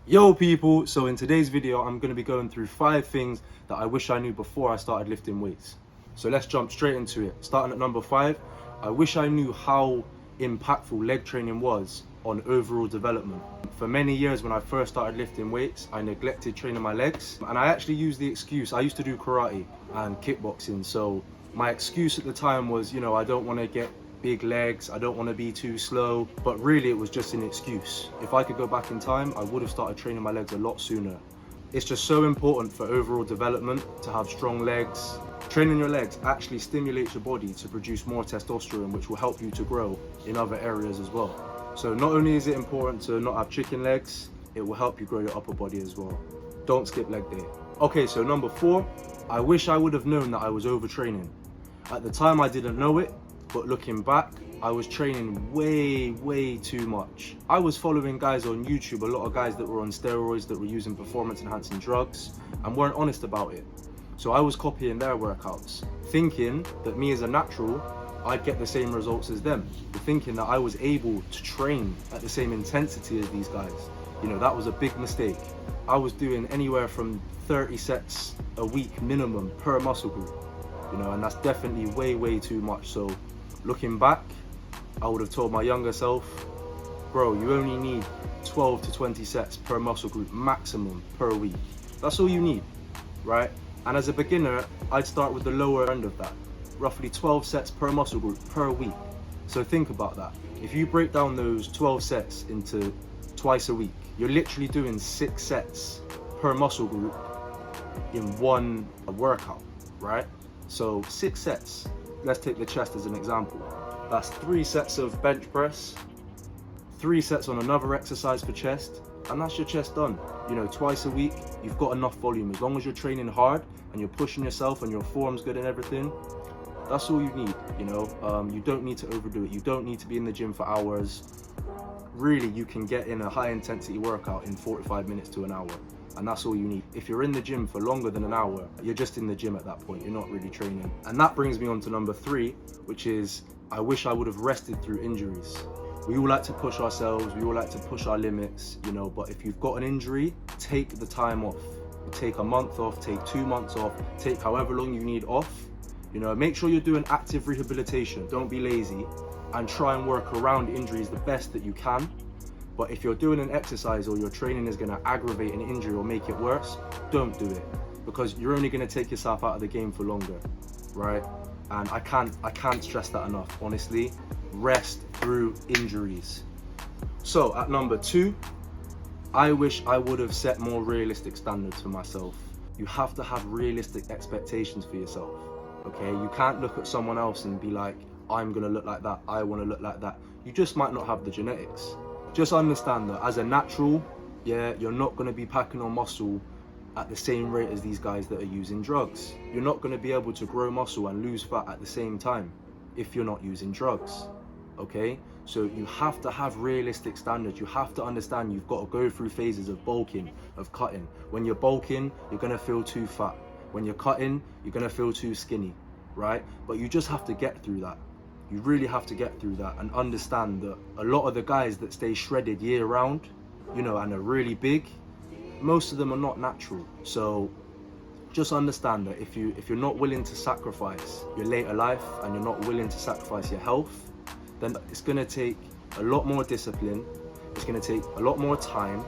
Yo people, so in today's video I'm going to be going through 5 things that I wish I knew before I started lifting weights. So let's jump straight into it. Starting at number 5, I wish I knew how impactful leg training was on overall development. For many years when I first started lifting weights, I neglected training my legs, and I actually used the excuse, I used to do karate and kickboxing, so my excuse at the time was, I don't want to get big legs, I don't want to be too slow, but really it was just an excuse. If I could go back in time, I would have started training my legs a lot sooner. It's just so important for overall development to have strong legs. Training your legs actually stimulates your body to produce more testosterone, which will help you to grow in other areas as well. So not only is it important to not have chicken legs, it will help you grow your upper body as well. Don't skip leg day. Okay, so number 4, I wish I would have known that I was overtraining. At the time I didn't know it, but looking back, I was training way too much. I was following guys on YouTube, a lot of guys that were on steroids, that were using performance enhancing drugs and weren't honest about it. So I was copying their workouts, thinking that me as a natural, I'd get the same results as them. Thinking that I was able to train at the same intensity as these guys. That was a big mistake. I was doing anywhere from 30 sets a week minimum per muscle group, and that's definitely way too much. So looking back, I would have told my younger self, bro, you only need 12 to 20 sets per muscle group maximum per week. That's all you need, right? And as a beginner, I'd start with the lower end of that, roughly 12 sets per muscle group per week. So think about that. If you break down those 12 sets into twice a week, you're literally doing 6 sets per muscle group in one workout, right? So 6 sets. Let's take the chest as an example. That's 3 sets of bench press, 3 sets on another exercise for chest, and that's your chest done. Twice a week, you've got enough volume. As long as you're training hard and you're pushing yourself and your form's good and everything, that's all you need. You don't need to overdo it. You don't need to be in the gym for hours. Really, you can get in a high intensity workout in 45 minutes to an hour. And that's all you need. If you're in the gym for longer than an hour, you're just in the gym at that point. You're not really training. And that brings me on to number 3, which is, I wish I would have rested through injuries. We all like to push ourselves, we all like to push our limits, but if you've got an injury, take the time off. Take a month off, take 2 months off, take however long you need off. Make sure you're doing active rehabilitation. Don't be lazy, and try and work around injuries the best that you can. But if you're doing an exercise or your training is going to aggravate an injury or make it worse, don't do it, because you're only going to take yourself out of the game for longer, right? And I can't stress that enough, honestly. Rest through injuries. So at number 2, I wish I would have set more realistic standards for myself. You have to have realistic expectations for yourself, okay? You can't look at someone else and be like, I'm going to look like that, I want to look like that. You just might not have the genetics. Just understand that as a natural, you're not going to be packing on muscle at the same rate as these guys that are using drugs. You're not going to be able to grow muscle and lose fat at the same time if you're not using drugs, okay? So you have to have realistic standards. You have to understand you've got to go through phases of bulking, of cutting. When you're bulking, you're going to feel too fat. When you're cutting, you're going to feel too skinny, right? But you just have to get through that. You really have to get through that and understand that a lot of the guys that stay shredded year round, and are really big, most of them are not natural. So just understand that if you're not willing to sacrifice your later life and you're not willing to sacrifice your health, then it's going to take a lot more discipline, it's going to take a lot more time,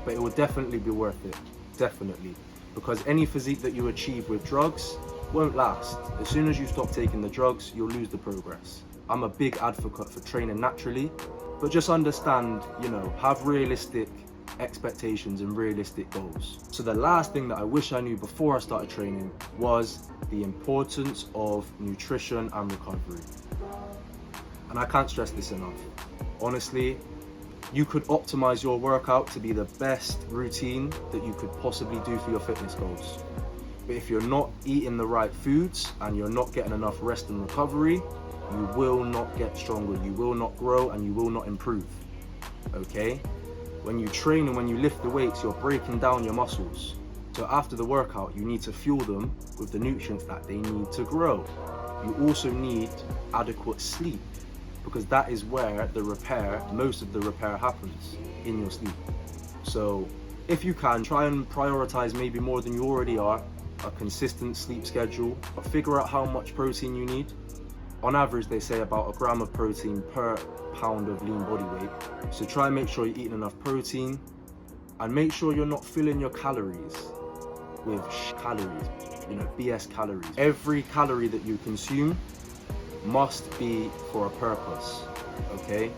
but it will definitely be worth it, definitely. Because any physique that you achieve with drugs won't last. As soon as you stop taking the drugs, you'll lose the progress. I'm a big advocate for training naturally, but just understand, have realistic expectations and realistic goals. So the last thing that I wish I knew before I started training was the importance of nutrition and recovery. And I can't stress this enough. Honestly, you could optimize your workout to be the best routine that you could possibly do for your fitness goals. But if you're not eating the right foods and you're not getting enough rest and recovery, you will not get stronger, you will not grow, and you will not improve, okay? When you train and when you lift the weights, you're breaking down your muscles. So after the workout, you need to fuel them with the nutrients that they need to grow. You also need adequate sleep, because that is where most of the repair happens, in your sleep. So if you can, try and prioritize maybe more than you already are, a consistent sleep schedule, but figure out how much protein you need. On average, they say about 1 gram of protein per pound of lean body weight. So try and make sure you're eating enough protein, and make sure you're not filling your calories with calories, BS calories. Every calorie that you consume must be for a purpose, okay?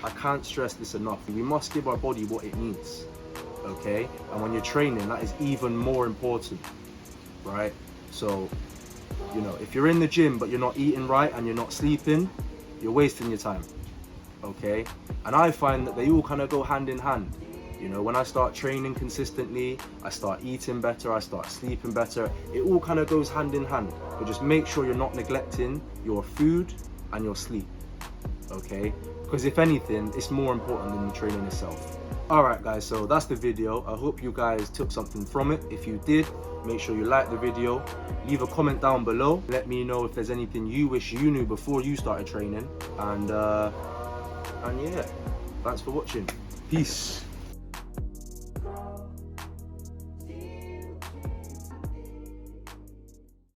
I can't stress this enough. We must give our body what it needs, okay? And when you're training, that is even more important, right? So, if you're in the gym but you're not eating right and you're not sleeping, you're wasting your time, okay? And I find that they all kind of go hand in hand. When I start training consistently, I start eating better, I start sleeping better. It all kind of goes hand in hand. But just make sure you're not neglecting your food and your sleep, okay? Because if anything, it's more important than the training itself. Alright guys, so that's the video. I hope you guys took something from it. If you did, make sure you like the video. Leave a comment down below. Let me know if there's anything you wish you knew before you started training. And yeah, thanks for watching. Peace.